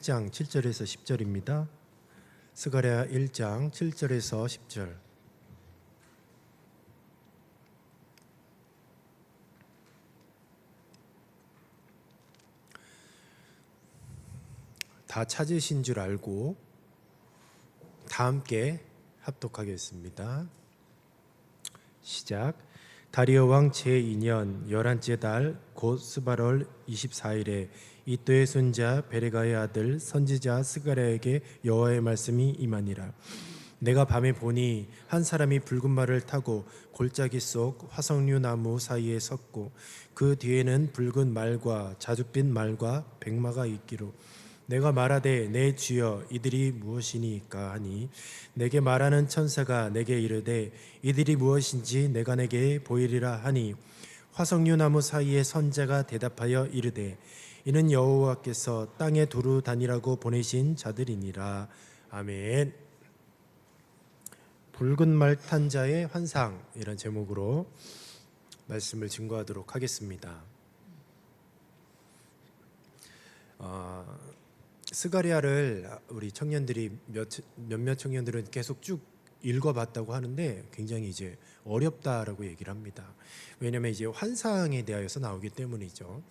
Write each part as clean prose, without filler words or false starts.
1장 7절에서 10절입니다. 스가랴 1장 7절에서 10절. 다 찾으신 줄 알고 다 함께 합독하겠습니다. 시작. 다리오 왕 제2년 11째 달 곧 스바롤 24일에 이또의 손자 베레가의 아들 선지자 스가랴에게 여호와의 말씀이 임하니라. 내가 밤에 보니 한 사람이 붉은 말을 타고 골짜기 속 화석류 나무 사이에 섰고 그 뒤에는 붉은 말과 자줏빛 말과 백마가 있기로 내가 말하되 내 주여 이들이 무엇이니까 하니 내게 말하는 천사가 내게 이르되 이들이 무엇인지 내가 내게 보이리라 하니 화석류 나무 사이에 선자가 대답하여 이르되 이는 여호와께서 땅에 두루 다니라고 보내신 자들이니라. 아멘. 붉은 말 탄 자의 환상, 이런 제목으로 말씀을 증거하도록 하겠습니다. 스가랴를 우리 청년들이 몇몇 청년들은 계속 쭉 읽어봤다고 하는데 굉장히 이제 어렵다라고 얘기를 합니다. 왜냐하면 이제 환상에 대하여서 나오기 때문이죠.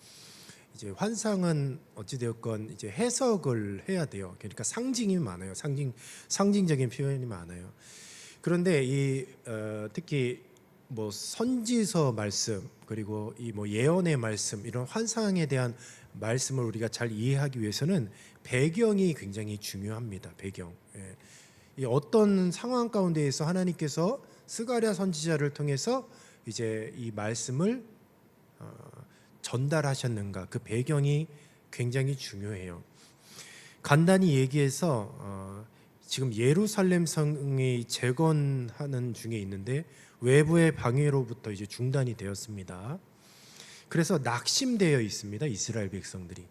이제 환상은 어찌되었건 이제 해석을 해야 돼요. 그러니까 상징이 많아요. 상징적인 표현이 많아요. 그런데 특히 뭐 선지서 말씀 그리고 이 뭐 예언의 말씀 이런 환상에 대한 말씀을 우리가 잘 이해하기 위해서는 배경이 굉장히 중요합니다. 배경. 이 어떤 상황 가운데에서 하나님께서 스가랴 선지자를 통해서 이제 이 말씀을 전달하셨는가, 그 배경이 굉장히 중요해요. 간단히 얘기해서 지금 예루살렘 성이 재건하는 중에 있는데 외부의 방해로부터 이제 중단이 되었습니다. 그래서 낙심되어 있습니다. 이스라엘 백성들이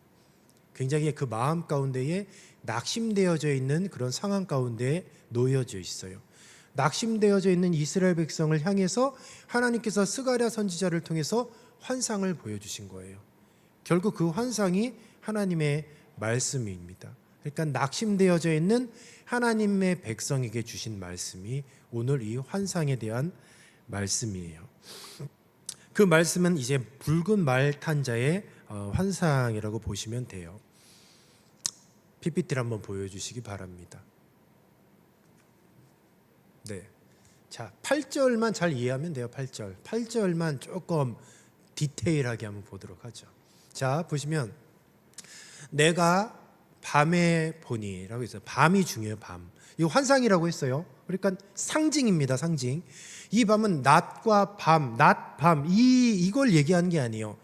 굉장히 그 마음 가운데에 낙심되어져 있는 그런 상황 가운데에 놓여져 있어요. 낙심되어져 있는 이스라엘 백성을 향해서 하나님께서 스가랴 선지자를 통해서 환상을 보여주신 거예요. 결국 그 환상이 하나님의 말씀입니다. 그러니까 낙심되어져 있는 하나님의 백성에게 주신 말씀이 오늘 이 환상에 대한 말씀이에요. 그 말씀은 이제 붉은 말 탄 자의 환상이라고 보시면 돼요. PPT를 한번 보여주시기 바랍니다. 네, 자 8절만 잘 이해하면 돼요. 8절만 조금 디테일하게 한번 보도록 하죠. 자 보시면 내가 밤에 보니라고 있어요. 밤이 중요해요. 밤. 이거 환상이라고 했어요. 그러니까 상징입니다. 상징. 이 밤은 낮과 밤, 낮, 밤 이걸 얘기하는 게 아니에요.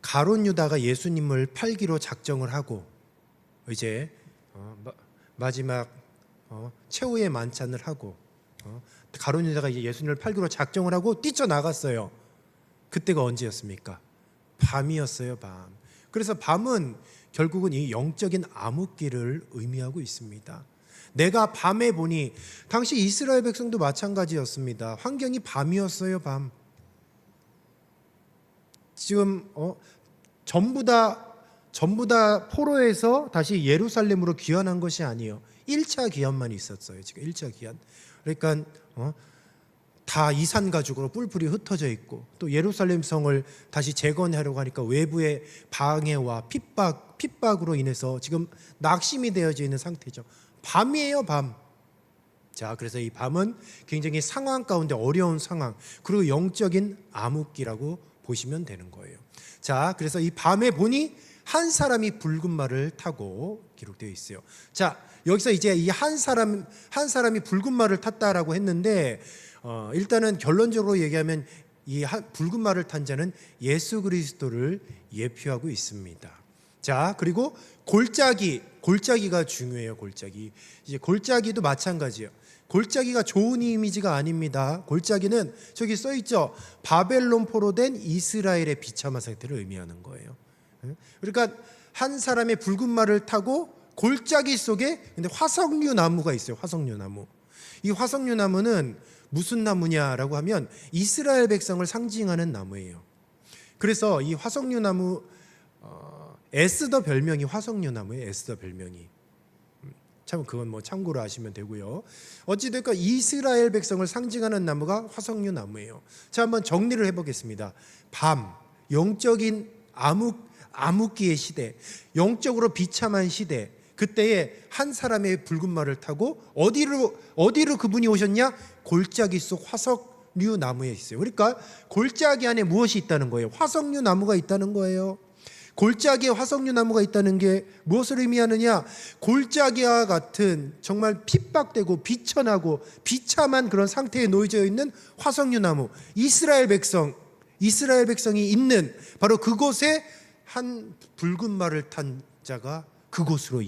가룟 유다가 예수님을 팔기로 작정을 하고 이제 마지막 최후의 만찬을 하고 가룟 유다가 이제 예수님을 팔기로 작정을 하고 뛰쳐나갔어요. 그때가 언제였습니까? 밤이었어요. 밤. 그래서 밤은 결국은 이 영적인 암흑기를 의미하고 있습니다. 내가 밤에 보니 당시 이스라엘 백성도 마찬가지였습니다. 환경이 밤이었어요. 밤. 지금 전부 다 포로에서 다시 예루살렘으로 귀환한 것이 아니에요. 1차 귀환만 있었어요. 지금 1차 귀환. 그러니까 다 이산 가죽으로 뿔뿔이 흩어져 있고 또 예루살렘 성을 다시 재건하려고 하니까 외부의 방해와 핍박으로 인해서 지금 낙심이 되어져 있는 상태죠. 밤이에요. 밤. 자, 그래서 이 밤은 굉장히 상황 가운데 어려운 상황 그리고 영적인 암흑기라고 보시면 되는 거예요. 자, 그래서 이 밤에 보니 한 사람이 붉은 말을 타고 기록되어 있어요. 자, 여기서 이제 이 한 사람이 붉은 말을 탔다라고 했는데 일단은 결론적으로 얘기하면 이 붉은 말을 탄 자는 예수 그리스도를 예표하고 있습니다. 자, 그리고 골짜기가 중요해요. 이제 골짜기도 마찬가지예요. 골짜기가 좋은 이미지가 아닙니다. 골짜기는 저기 써 있죠. 바벨론 포로된 이스라엘의 비참한 상태를 의미하는 거예요. 그러니까 한 사람의 붉은 말을 타고 골짜기 속에 근데 화석류 나무가 있어요. 화석류 나무. 이 화석류 나무는 무슨 나무냐라고 하면 이스라엘 백성을 상징하는 나무예요. 그래서 이 화석류 나무 에스더 별명이 화석류 나무예요. 에스더 별명이. 참 그건 뭐 참고로 아시면 되고요. 어찌됐건 이스라엘 백성을 상징하는 나무가 화석류 나무예요. 자, 한번 정리를 해보겠습니다. 밤, 영적인 암흑기의 시대, 영적으로 비참한 시대, 그때에 한 사람의 붉은 말을 타고 어디로 그분이 오셨냐? 골짜기 속 화석류 나무에 있어요. 그러니까 골짜기 안에 무엇이 있다는 거예요? 화석류 나무가 있다는 거예요. 골짜기에 화석류 나무가 있다는 게 무엇을 의미하느냐? 골짜기와 같은 정말 핍박되고 비천하고 비참한 그런 상태에 놓여져 있는 화석류 나무, 이스라엘 백성이 있는 바로 그곳에 한 붉은 말을 탄 자가 그곳으로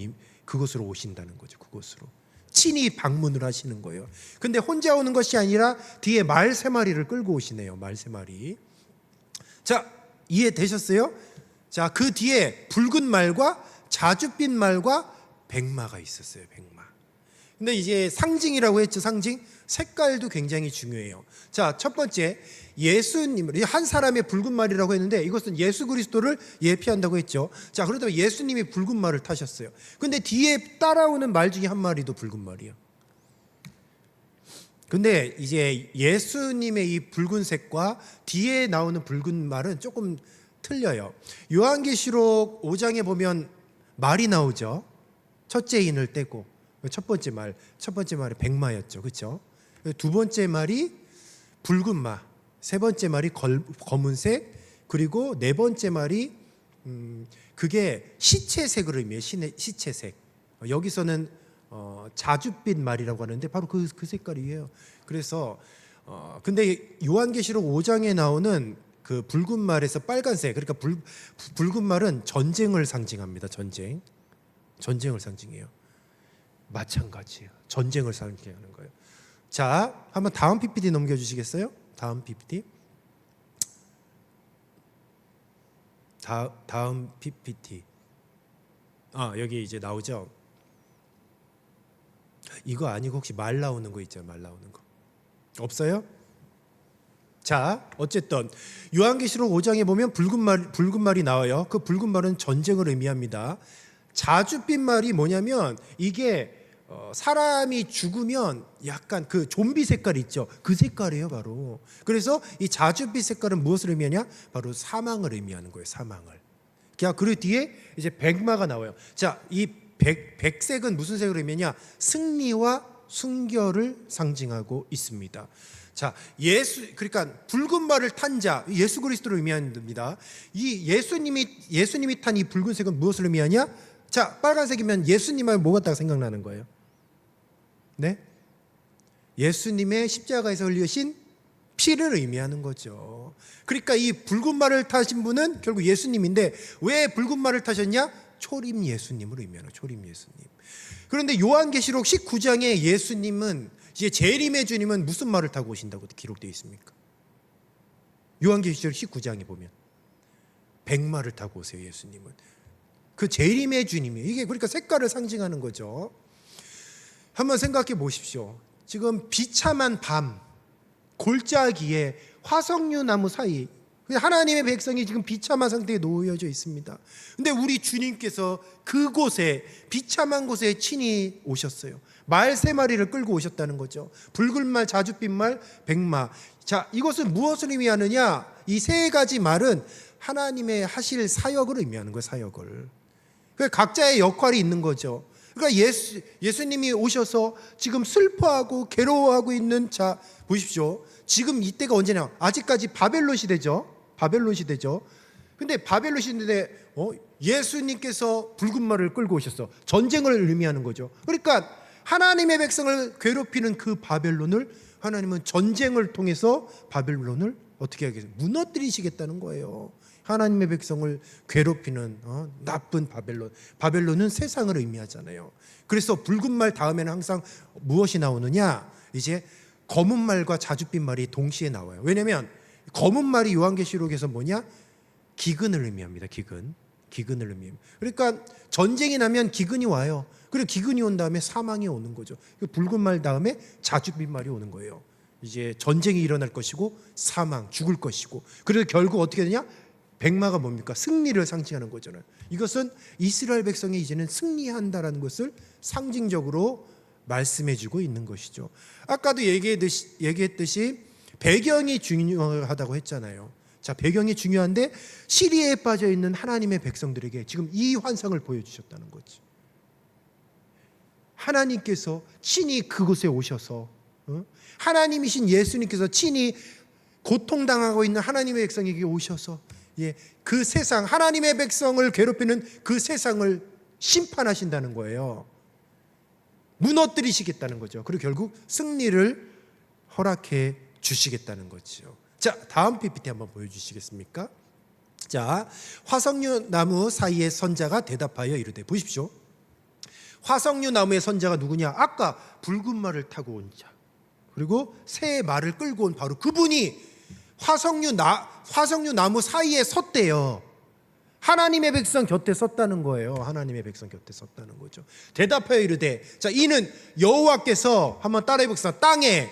오신다는 거죠. 그곳으로 친히 방문을 하시는 거예요. 근데 혼자 오는 것이 아니라 뒤에 말 3마리를 끌고 오시네요. 말 3마리. 자, 이해되셨어요? 자, 그 뒤에 붉은 말과 자줏빛 말과 백마가 있었어요. 백마. 근데 이제 상징이라고 했죠. 상징. 색깔도 굉장히 중요해요. 자, 첫 번째, 예수님을, 한 사람의 붉은 말이라고 했는데 이것은 예수 그리스도를 예피한다고 했죠. 자, 그러다 예수님이 붉은 말을 타셨어요. 근데 뒤에 따라오는 말 중에 한 마리도 붉은 말이에요. 근데 이제 예수님의 이 붉은색과 뒤에 나오는 붉은 말은 조금 틀려요. 요한계시록 5장에 보면 말이 나오죠. 첫째 인을 떼고 첫 번째 말이 백마였죠. 그렇죠? 두 번째 말이 붉은 마, 세 번째 말이 검은색, 그리고 네 번째 말이 그게 시체색을 의미해요. 시체색. 여기서는 자줏빛 말이라고 하는데 바로 그 색깔이에요. 그래서 근데 요한계시록 5장에 나오는 그 붉은 말에서 빨간색, 그러니까 붉은 말은 전쟁을 상징합니다. 전쟁을 상징해요. 마찬가지예요. 전쟁을 상징하는 거예요. 자, 한번 다음 PPT 넘겨주시겠어요? 다음 PPT. 다음 PPT. 여기 이제 나오죠. 이거 아니고 혹시 말 나오는 거 있죠? 말 나오는 거 없어요? 자, 어쨌든 요한계시록 5장에 보면 붉은 말이 나와요. 그 붉은 말은 전쟁을 의미합니다. 자줏빛 말이 뭐냐면 이게 사람이 죽으면 약간 그 좀비 색깔 있죠. 그 색깔이에요, 바로. 그래서 이 자줏빛 색깔은 무엇을 의미하냐? 바로 사망을 의미하는 거예요, 사망을. 그 뒤에 이제 백마가 나와요. 자, 이 백색은 무슨 색을 의미하냐? 승리와 순결을 상징하고 있습니다. 자, 그러니까 붉은 말을 탄 자, 예수 그리스도를 의미합니다. 이 예수님이 탄 이 붉은색은 무엇을 의미하냐? 자, 빨간색이면 예수님 하면 뭐가 딱 생각나는 거예요? 네? 예수님의 십자가에서 흘리신 피를 의미하는 거죠. 그러니까 이 붉은 말을 타신 분은 결국 예수님인데 왜 붉은 말을 타셨냐? 초림 예수님을 의미하는 초림 예수님. 그런데 요한계시록 19장에 예수님은 이제 재림의 주님은 무슨 말을 타고 오신다고 기록되어 있습니까? 요한계시록 19장에 보면 백마를 타고 오세요. 예수님은 그 재림의 주님이에요. 이게 그러니까 색깔을 상징하는 거죠. 한번 생각해 보십시오. 지금 비참한 밤, 골짜기에 화석류 나무 사이, 하나님의 백성이 지금 비참한 상태에 놓여져 있습니다. 근데 우리 주님께서 그곳에, 비참한 곳에 친히 오셨어요. 말 3마리를 끌고 오셨다는 거죠. 붉은 말, 자줏빛 말, 백마. 자, 이것은 무엇을 의미하느냐? 이 3가지 말은 하나님의 하실 사역을 의미하는 거예요. 사역을. 각자의 역할이 있는 거죠. 그러니까 예수님이 오셔서 지금 슬퍼하고 괴로워하고 있는, 자, 보십시오. 지금 이때가 언제냐? 아직까지 바벨론 시대죠. 근데 바벨론 시대인데 예수님께서 붉은 말을 끌고 오셨어. 전쟁을 의미하는 거죠. 그러니까 하나님의 백성을 괴롭히는 그 바벨론을 하나님은 전쟁을 통해서 바벨론을 어떻게 하겠어요? 무너뜨리시겠다는 거예요. 하나님의 백성을 괴롭히는 나쁜 바벨론은 세상을 의미하잖아요. 그래서 붉은 말 다음에는 항상 무엇이 나오느냐? 이제 검은 말과 자줏빛 말이 동시에 나와요. 왜냐하면 검은 말이 요한계시록에서 뭐냐? 기근을 의미합니다. 기근을 의미합니다. 그러니까 전쟁이 나면 기근이 와요. 그리고 기근이 온 다음에 사망이 오는 거죠. 붉은 말 다음에 자줏빛 말이 오는 거예요. 이제 전쟁이 일어날 것이고 사망, 죽을 것이고, 그래서 결국 어떻게 되냐? 백마가 뭡니까? 승리를 상징하는 거잖아요. 이것은 이스라엘 백성이 이제는 승리한다라는 것을 상징적으로 말씀해주고 있는 것이죠. 아까도 얘기했듯이 배경이 중요하다고 했잖아요. 자, 배경이 중요한데 시리에 빠져 있는 하나님의 백성들에게 지금 이 환상을 보여주셨다는 거죠. 하나님께서 친히 그곳에 오셔서 하나님이신 예수님께서 친히 고통당하고 있는 하나님의 백성에게 오셔서 그 세상, 하나님의 백성을 괴롭히는 그 세상을 심판하신다는 거예요. 무너뜨리시겠다는 거죠. 그리고 결국 승리를 허락해 주시겠다는 거죠. 자, 다음 PPT 한번 보여주시겠습니까? 자, 화석류 나무 사이의 선자가 대답하여 이르되, 보십시오. 화석류 나무의 선자가 누구냐? 아까 붉은 말을 타고 온 자, 그리고 새 말을 끌고 온 바로 그분이 화석류 나무 사이에 섰대요. 하나님의 백성 곁에 섰다는 거예요. 하나님의 백성 곁에 섰다는 거죠. 대답하여 이르되, 자, 이는 여호와께서, 한번 따라해 봅시다. 땅에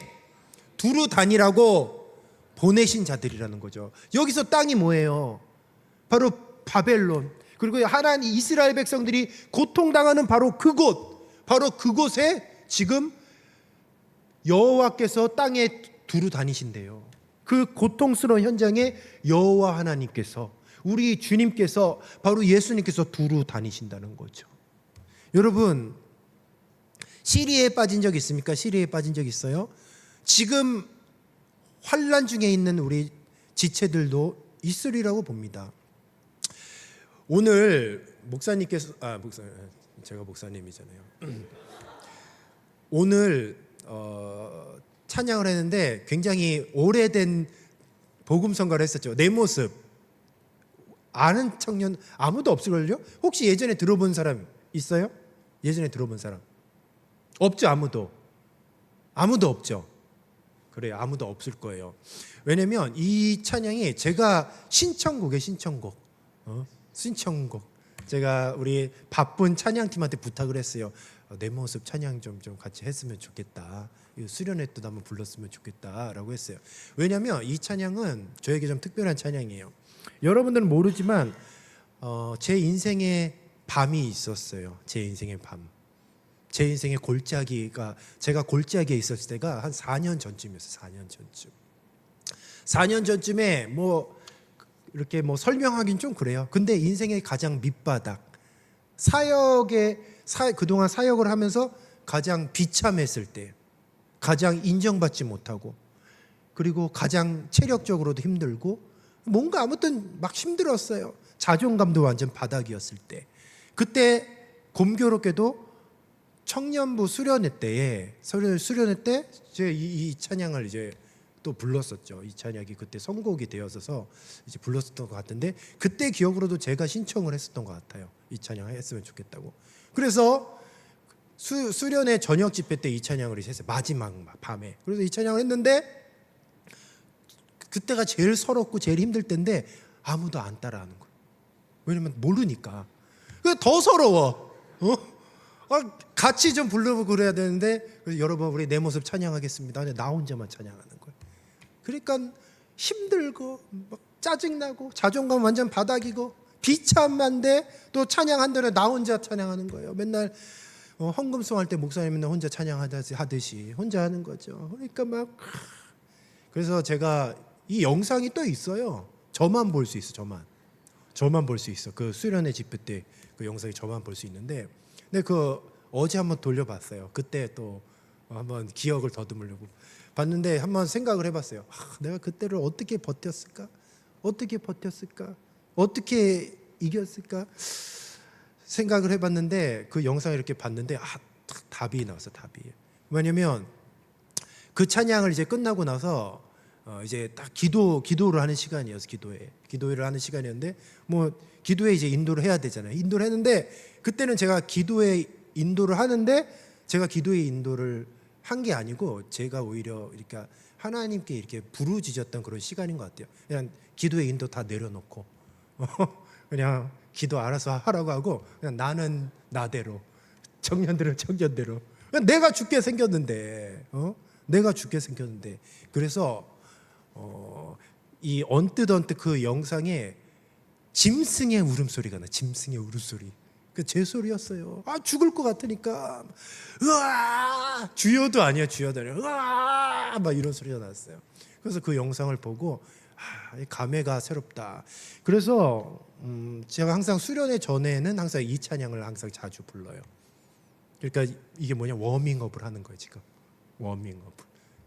두루 다니라고 보내신 자들이라는 거죠. 여기서 땅이 뭐예요? 바로 바벨론. 그리고 하나님 이스라엘 백성들이 고통당하는 바로 그곳에 지금 여호와께서 땅에 두루 다니신대요. 그 고통스러운 현장에 여호와 하나님께서, 우리 주님께서, 바로 예수님께서 두루 다니신다는 거죠. 여러분, 시리에 빠진 적 있습니까? 시리에 빠진 적 있어요? 지금 환난 중에 있는 우리 지체들도 있으리라고 봅니다. 오늘 목사님께서, 제가 목사님이잖아요. 오늘 찬양을 했는데 굉장히 오래된 복음 선거를 했었죠. 내 모습 아는 청년 아무도 없을걸요? 혹시 예전에 들어본 사람 있어요? 예전에 들어본 사람 없죠? 아무도 없죠. 그래요, 아무도 없을 거예요. 왜냐면 이 찬양이 제가 신청곡 제가 우리 바쁜 찬양팀한테 부탁을 했어요. 내 모습 찬양 좀 같이 했으면 좋겠다. 수련회 때도 한번 불렀으면 좋겠다라고 했어요. 왜냐면 이 찬양은 저에게 좀 특별한 찬양이에요. 여러분들은 모르지만 제 인생에 밤이 있었어요. 제 인생의 밤. 제 인생의 골짜기가, 제가 골짜기에 있었을 때가 한 4년 전쯤이었어요. 4년 전쯤. 4년 전쯤에 뭐 이렇게 뭐 설명하긴 좀 그래요. 근데 인생의 가장 밑바닥, 그동안 사역을 하면서 가장 비참했을 때, 가장 인정받지 못하고, 그리고 가장 체력적으로도 힘들고, 뭔가 아무튼 막 힘들었어요. 자존감도 완전 바닥이었을 때, 그때 곰교롭게도 청년부 수련회 때 제가 이 찬양을 이제 또 불렀었죠. 이 찬양이 그때 선곡이 되어서 이제 불렀었던 것 같은데, 그때 기억으로도 제가 신청을 했었던 것 같아요. 이 찬양 했으면 좋겠다고. 그래서 수련회 저녁 집회 때 이 찬양을 했어요. 마지막 밤에. 그래서 이 찬양을 했는데 그때가 제일 서럽고 제일 힘들 때인데 아무도 안 따라하는 거예요. 왜냐면 모르니까. 더 서러워. 같이 좀 부르고 그래야 되는데, 여러분 우리 내 모습 찬양하겠습니다. 근데 나 혼자만 찬양하는 거예요. 그러니까 힘들고 막 짜증나고 자존감 완전 바닥이고 비참한데 또 찬양한다면 나 혼자 찬양하는 거예요. 맨날 헌금송 할 때 목사님 맨날 혼자 찬양하듯이 혼자 하는 거죠. 그러니까 막, 그래서 제가 이 영상이 또 있어요. 저만 볼 수 있어. 저만 볼 수 있어. 그 수련회 집회 때 그 영상이 저만 볼 수 있는데, 근데 그 어제 한번 돌려봤어요. 그때 또 한번 기억을 더듬으려고 봤는데 한번 생각을 해봤어요. 내가 그때를 어떻게 버텼을까? 어떻게 이겼을까? 생각을 해봤는데 그 영상을 이렇게 봤는데 답이 나왔어. 답이. 왜냐면 그 찬양을 이제 끝나고 나서 이제 딱 기도를 하는 시간이었어. 기도회를 하는 시간이었는데, 뭐 기도회 이제 인도를 해야 되잖아요. 인도를 했는데, 그때는 제가 기도회 인도를 하는데, 제가 기도회 인도를 한 게 아니고 제가 오히려 이렇게 하나님께 이렇게 부르짖었던 그런 시간인 것 같아요. 그냥 기도회 인도 다 내려놓고 그냥 기도 알아서 하라고 하고, 그냥 나는 나대로, 청년들은 청년대로. 내가 죽게 생겼는데, 그래서 이 언뜻 그 영상에 짐승의 울음소리가 나. 짐승의 울음소리. 그 제 소리였어요. 죽을 것 같으니까 으아, 주여도 아니야, 주여도 아니야, 으아, 막 이런 소리가 났어요. 그래서 그 영상을 보고 이 감회가 새롭다. 그래서 제가 항상 수련회 전에는 항상 이 찬양을 항상 자주 불러요. 그러니까 이게 뭐냐, 워밍업을 하는 거예요. 지금 워밍업,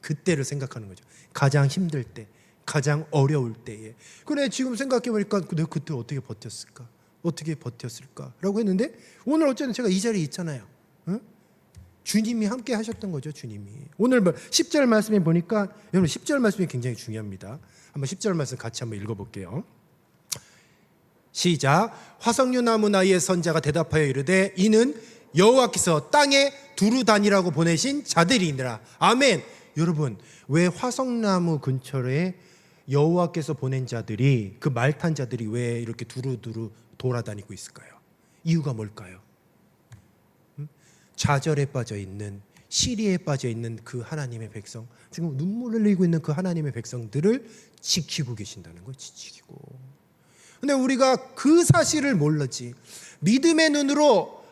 그때를 생각하는 거죠. 가장 힘들 때, 가장 어려울 때에. 그래, 지금 생각해 보니까 내가 그때 어떻게 버텼을까, 어떻게 버텼을까라고 했는데, 오늘 어쨌든 제가 이 자리에 있잖아요. 응? 주님이 함께 하셨던 거죠. 주님이. 오늘 10절 말씀에 보니까, 여러분 10절 말씀이 굉장히 중요합니다. 한번 10절 말씀 같이 한번 읽어볼게요. 시작. 화석류 나무 나이의 선자가 대답하여 이르되 이는 여호와께서 땅에 두루 다니라고 보내신 자들이니라. 아멘. 여러분, 왜 화석나무 근처에 여호와께서 보낸 자들이, 그 말 탄 자들이 왜 이렇게 두루두루 돌아다니고 있을까요? 이유가 뭘까요? 좌절에 빠져 있는, 시리에 빠져 있는 그 하나님의 백성, 지금 눈물을 흘리고 있는 그 하나님의 백성들을 지키고 계신다는 거예요. 지키고. 근데 우리가 그 사실을 몰랐지. 믿음의 눈으로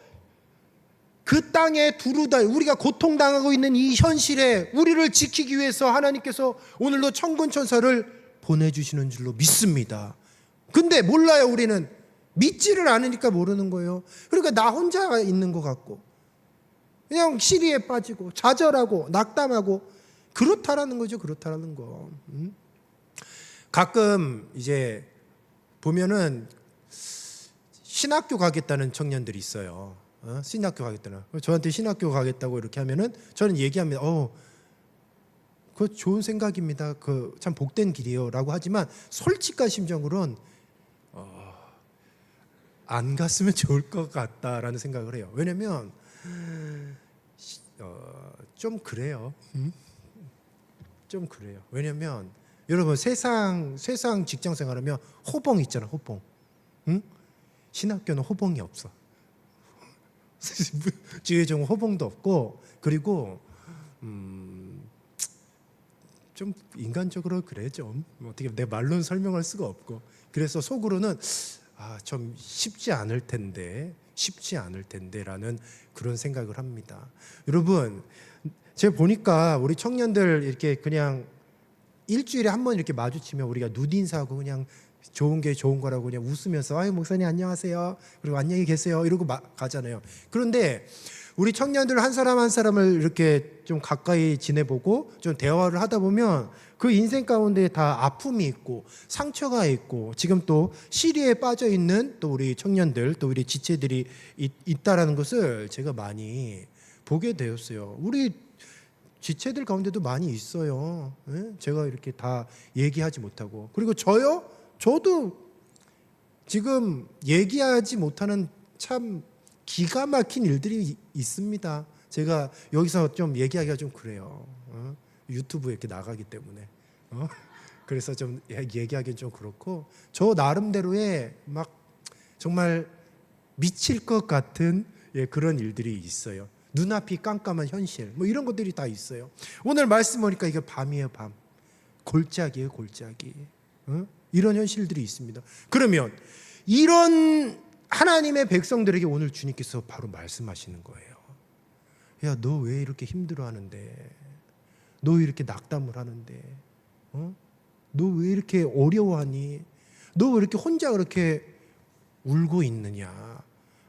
그 땅에 우리가 고통당하고 있는 이 현실에 우리를 지키기 위해서 하나님께서 오늘도 천군천사를 보내주시는 줄로 믿습니다. 근데 몰라요. 우리는 믿지를 않으니까 모르는 거예요. 그러니까 나 혼자 있는 것 같고 그냥 시리에 빠지고 좌절하고 낙담하고 그렇다라는 거죠. 그렇다라는 거. 가끔 이제 보면은 신학교 가겠다는 청년들이 있어요. 신학교 가겠다는. 저한테 신학교 가겠다고 이렇게 하면은 저는 얘기합니다. 그거 좋은 생각입니다. 그 참 복된 길이요라고 하지만 솔직한 심정으로는 안 갔으면 좋을 것 같다라는 생각을 해요. 왜냐면 좀 그래요. 좀 그래요. 왜냐면 여러분 세상 직장 생활하면 호봉 있잖아. 호봉. 응? 신학교는 호봉이 없어. 지혜정 호봉도 없고, 그리고 좀 인간적으로 그래. 좀 어떻게 내 말로는 설명할 수가 없고, 그래서 속으로는 좀 쉽지 않을 텐데라는 그런 생각을 합니다. 여러분, 제가 보니까 우리 청년들 이렇게 그냥 일주일에 한 번 이렇게 마주치면 우리가 누인사하고 그냥 좋은 게 좋은 거라고 그냥 웃으면서 아유 목사님 안녕하세요, 그리고 안녕히 계세요 이러고 가잖아요. 그런데 우리 청년들 한 사람 한 사람을 이렇게 좀 가까이 지내보고 좀 대화를 하다 보면 그 인생 가운데 다 아픔이 있고 상처가 있고 지금 또 시리에 빠져 있는 또 우리 청년들, 또 우리 지체들이 있다라는 것을 제가 많이 보게 되었어요. 우리 지체들 가운데도 많이 있어요. 제가 이렇게 다 얘기하지 못하고, 그리고 저도 지금 얘기하지 못하는 참 기가 막힌 일들이 있습니다. 제가 여기서 좀 얘기하기가 좀 그래요. 유튜브에 이렇게 나가기 때문에. 그래서 좀 얘기하기는 좀 그렇고, 저 나름대로의 막 정말 미칠 것 같은 그런 일들이 있어요. 눈앞이 깜깜한 현실, 뭐 이런 것들이 다 있어요. 오늘 말씀 보니까 이게 밤이에요. 밤. 골짜기예요. 골짜기. 이런 현실들이 있습니다. 그러면 이런 하나님의 백성들에게 오늘 주님께서 바로 말씀하시는 거예요. 야, 너 왜 이렇게 힘들어하는데? 너 왜 이렇게 낙담을 하는데? 너 왜 이렇게 어려워하니? 너 왜 이렇게 혼자 그렇게 울고 있느냐?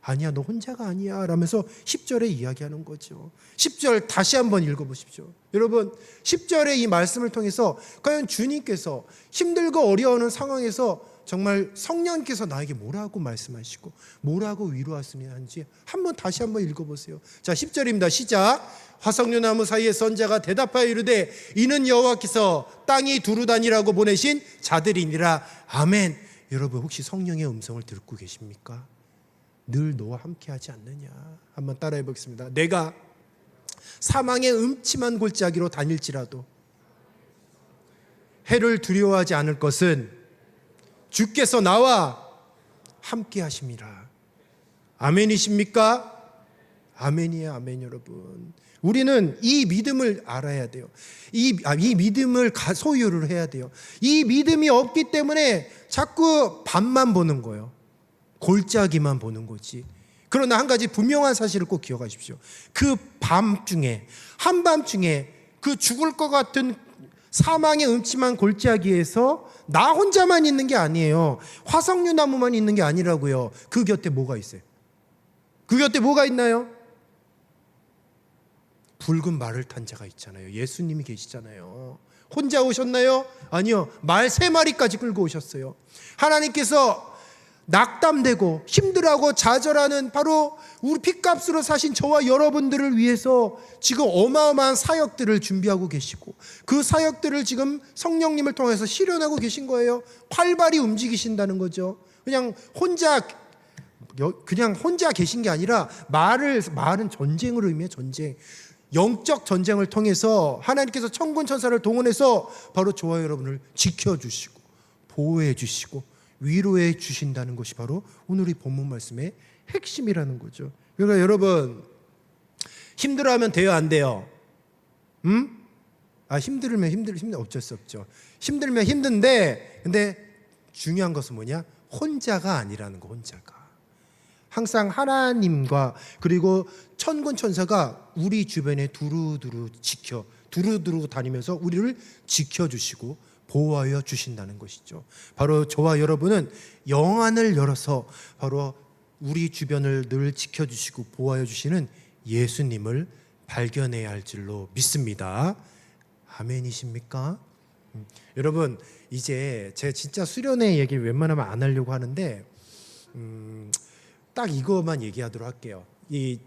아니야, 너 혼자가 아니야 라면서 10절에 이야기하는 거죠. 10절 다시 한번 읽어보십시오. 여러분, 10절의 이 말씀을 통해서 과연 주님께서 힘들고 어려워하는 상황에서 정말 성령께서 나에게 뭐라고 말씀하시고 뭐라고 위로하시는지 한번 다시 한번 읽어보세요. 자, 10절입니다. 시작. 화석류 나무 사이에 선자가 대답하여 이르되 이는 여호와께서 땅이 두루 다니라고 보내신 자들이니라. 아멘. 여러분, 혹시 성령의 음성을 듣고 계십니까? 늘 너와 함께하지 않느냐? 한번 따라해 보겠습니다. 내가 사망의 음침한 골짜기로 다닐지라도 해를 두려워하지 않을 것은 주께서 나와 함께하심이라. 아멘이십니까? 아멘이에요, 아멘 여러분. 우리는 이 믿음을 알아야 돼요. 이 믿음을 소유를 해야 돼요. 이 믿음이 없기 때문에 자꾸 밤만 보는 거예요. 골짜기만 보는 거지. 그러나 한 가지 분명한 사실을 꼭 기억하십시오. 그 밤중에, 한밤중에 그 죽을 것 같은 사망의 음침한 골짜기에서 나 혼자만 있는 게 아니에요. 화석류 나무만 있는 게 아니라고요. 그 곁에 뭐가 있어요? 그 곁에 뭐가 있나요? 붉은 말을 탄 자가 있잖아요. 예수님이 계시잖아요. 혼자 오셨나요? 아니요. 말 3마리까지 끌고 오셨어요. 하나님께서 낙담되고 힘들어하고 좌절하는 바로 우리 핏값으로 사신 저와 여러분들을 위해서 지금 어마어마한 사역들을 준비하고 계시고, 그 사역들을 지금 성령님을 통해서 실현하고 계신 거예요. 활발히 움직이신다는 거죠. 그냥 혼자 계신 게 아니라 말은 전쟁을 의미해요. 전쟁. 영적 전쟁을 통해서 하나님께서 천군 천사를 동원해서 바로 저와 여러분을 지켜주시고 보호해 주시고 위로해 주신다는 것이 바로 오늘 이 본문 말씀의 핵심이라는 거죠. 그러니까 여러분, 힘들어하면 돼요, 안 돼요? 힘들면 어쩔 수 없죠. 힘들면 힘든데, 근데 중요한 것은 뭐냐? 혼자가 아니라는 거. 혼자가 항상 하나님과 그리고 천군 천사가 우리 주변에 두루두루 다니면서 우리를 지켜주시고 보호하여 주신다는 것이죠. 바로 저와 여러분은 영안을 열어서 바로 우리 주변을 늘 지켜주시고 보호하여 주시는 예수님을 발견해야 할 줄로 믿습니다. 아멘이십니까? 여러분, 이제 제가 진짜 수련회 얘기를 웬만하면 안 하려고 하는데 딱 이거만 얘기하도록 할게요. 이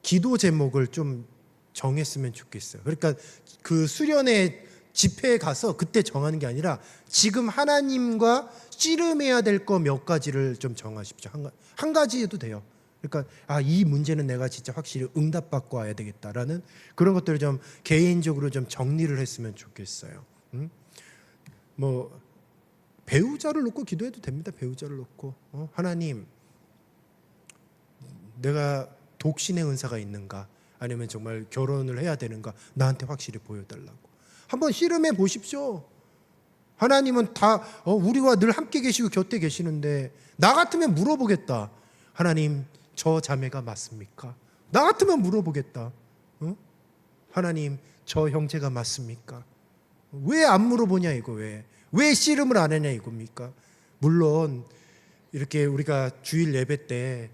기도 제목을 좀 정했으면 좋겠어요. 그러니까 그 수련회 집회에 가서 그때 정하는 게 아니라 지금 하나님과 씨름해야 될 거 몇 가지를 좀 정하십시오. 한 가지 해도 돼요. 그러니까 이 문제는 내가 진짜 확실히 응답받고 와야 되겠다라는 그런 것들을 좀 개인적으로 좀 정리를 했으면 좋겠어요. 뭐 배우자를 놓고 기도해도 됩니다. 배우자를 놓고 하나님, 내가 독신의 은사가 있는가, 아니면 정말 결혼을 해야 되는가, 나한테 확실히 보여달라고 한번 씨름해 보십시오. 하나님은 다 우리와 늘 함께 계시고 곁에 계시는데, 나 같으면 물어보겠다. 하나님, 저 자매가 맞습니까? 나 같으면 물어보겠다. 하나님, 저 형제가 맞습니까? 왜 안 물어보냐 이거. 왜 씨름을 안 하냐 이겁니까? 물론 이렇게 우리가 주일 예배 때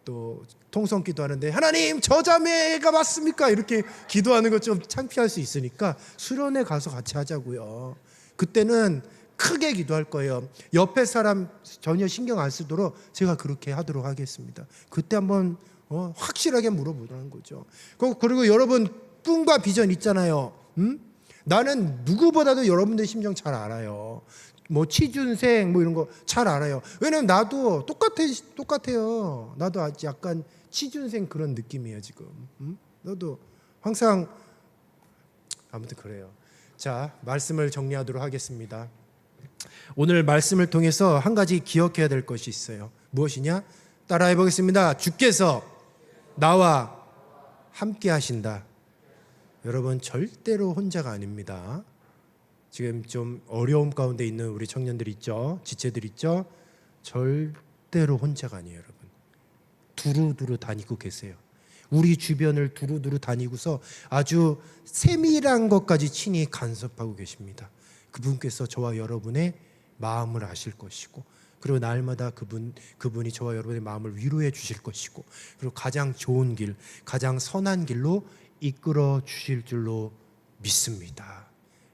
또 통성 기도하는데 하나님, 저 자매가 맞습니까? 이렇게 기도하는 것 좀 창피할 수 있으니까 수련회 가서 같이 하자고요. 그때는 크게 기도할 거예요. 옆에 사람 전혀 신경 안 쓰도록 제가 그렇게 하도록 하겠습니다. 그때 한번 확실하게 물어보라는 거죠. 그리고 여러분 꿈과 비전 있잖아요. 나는 누구보다도 여러분들 심정 잘 알아요. 뭐 취준생 뭐 이런 거 잘 알아요. 왜냐면 나도 똑같아요. 나도 아직 약간 취준생 그런 느낌이에요 지금. 너도 항상 아무튼 그래요. 자, 말씀을 정리하도록 하겠습니다. 오늘 말씀을 통해서 한 가지 기억해야 될 것이 있어요. 무엇이냐? 따라해 보겠습니다. 주께서 나와 함께 하신다. 여러분, 절대로 혼자가 아닙니다. 지금 좀 어려움 가운데 있는 우리 청년들 있죠? 지체들 있죠? 절대로 혼자가 아니에요, 여러분. 두루두루 다니고 계세요. 우리 주변을 두루두루 다니고서 아주 세밀한 것까지 친히 간섭하고 계십니다. 그분께서 저와 여러분의 마음을 아실 것이고, 그리고 날마다 그분이 저와 여러분의 마음을 위로해 주실 것이고, 그리고 가장 좋은 길, 가장 선한 길로 이끌어 주실 줄로 믿습니다.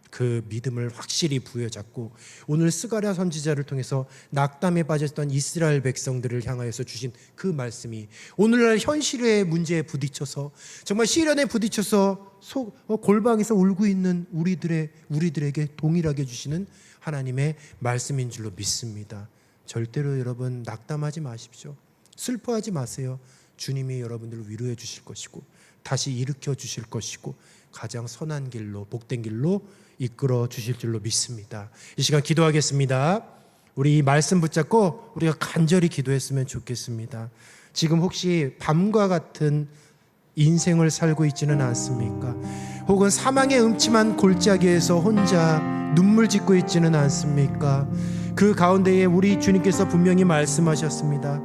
그 믿음을 확실히 부여잡고 오늘 스가랴 선지자를 통해서 낙담에 빠졌던 이스라엘 백성들을 향하여서 주신 그 말씀이 오늘날 현실의 문제에 부딪혀서 정말 시련에 부딪혀서 골방에서 울고 있는 우리들에게 동일하게 주시는 하나님의 말씀인 줄로 믿습니다. 절대로 여러분 낙담하지 마십시오. 슬퍼하지 마세요. 주님이 여러분들을 위로해 주실 것이고 다시 일으켜 주실 것이고 가장 선한 길로, 복된 길로 이끌어 주실 줄로 믿습니다. 이 시간 기도하겠습니다. 우리 이 말씀 붙잡고 우리가 간절히 기도했으면 좋겠습니다. 지금 혹시 밤과 같은 인생을 살고 있지는 않습니까? 혹은 사망의 음침한 골짜기에서 혼자 눈물 짓고 있지는 않습니까? 그 가운데에 우리 주님께서 분명히 말씀하셨습니다.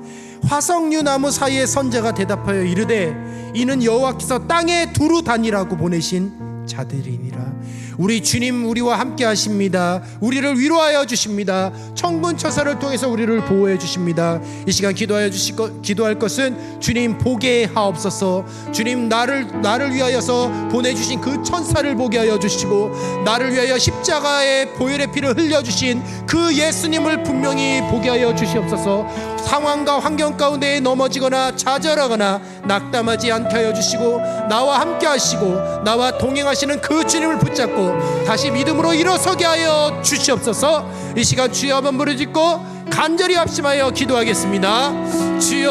화석류 나무 사이에 선자가 대답하여 이르되 이는 여호와께서 땅에 두루 다니라고 보내신 자들이니라. 우리 주님 우리와 함께 하십니다. 우리를 위로하여 주십니다. 천군천사를 통해서 우리를 보호해 주십니다. 이 시간 기도할 것은 주님 보게 하옵소서. 주님 나를 위하여서 보내주신 그 천사를 보게 하여 주시고 나를 위하여 십자가의 보혈의 피를 흘려주신 그 예수님을 분명히 보게 하여 주시옵소서. 상황과 환경 가운데 넘어지거나 좌절하거나 낙담하지 않게 하여 주시고 나와 함께 하시고 나와 동행하시는 그 주님을 붙잡고 다시 믿음으로 일어서게 하여 주시옵소서. 이 시간 주여 한번 부르짖고 간절히 합심하여 기도하겠습니다. 주여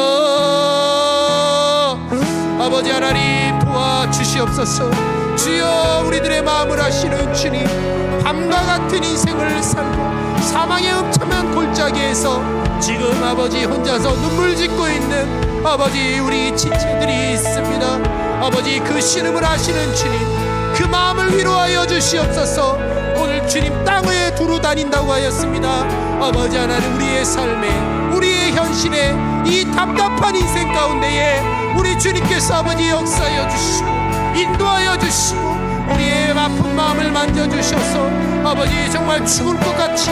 아버지 하나님 도와주시옵소서. 주여 우리들의 마음을 아시는 주님, 밤과 같은 인생을 살고 사망의 음침한 골짜기에서 지금 아버지 혼자서 눈물 짓고 있는 아버지 우리 지체들이 있습니다. 아버지 그 신음을 아시는 주님, 그 마음을 위로하여 주시옵소서. 오늘 주님 땅에 두루 다닌다고 하였습니다. 아버지 하나님 우리의 삶에 우리의 현실에 이 답답한 인생 가운데에 우리 주님께서 아버지 역사하여 주시고 인도하여 주시고 우리의 아픈 마음을 만져주셔서 아버지 정말 죽을 것 같이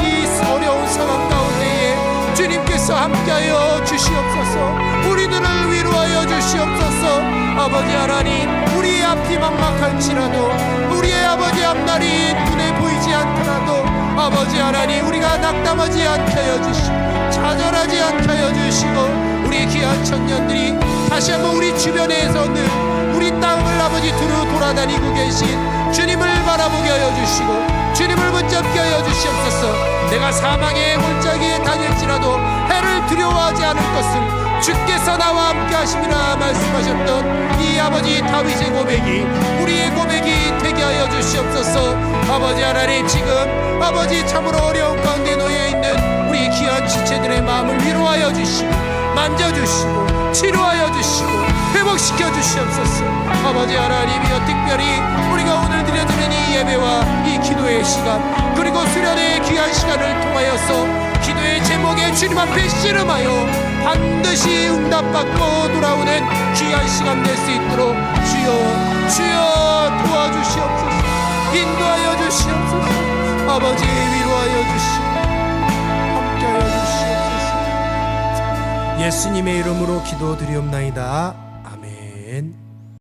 어려운 상황 가운데에 주님께서 함께하여 주시옵소서. 우리들을 위로하여 주시옵소서. 아버지 하나님 우리의 앞이 막막할지라도 우리의 아버지 앞날이 눈에 보이지 않더라도 아버지 하나님 우리가 낙담하지 않게 하여 주시고 좌절하지 않게 하여 주시고 우리 귀한 청년들이 다시 한번 우리 주변에서는 우리 땅을 아버지 두루 돌아다니고 계신 주님을 바라보게 하여 주시고 주님을 붙잡게 하여 주시옵소서. 내가 사망의 골짜기에 다닐지라도 해를 두려워하지 않을 것을 주께서 나와 함께 하심이라 말씀하셨던 이 아버지 다윗의 고백이 우리의 고백이 되게 하여 주시옵소서. 아버지 하나님 지금 아버지 참으로 어려운 가운데 놓여있는 우리 귀한 지체들의 마음을 위로하여 주시고 만져주시고 치료하여 주시고 회복시켜 주시옵소서. 아버지 하나님이여 특별히 우리가 오늘 드려지는 이 예배와 이 기도의 시간 그리고 수련의 귀한 시간을 통하여서 기도의 제목에 주님 앞에 씨름하여 반드시 응답받고 돌아오는 귀한 시간 될 수 있도록 주여 도와주시옵소서. 인도하여 주시옵소서. 아버지 위로하여 주시고 함께하여 주시옵소서. 예수님의 이름으로 기도드리옵나이다. 아멘.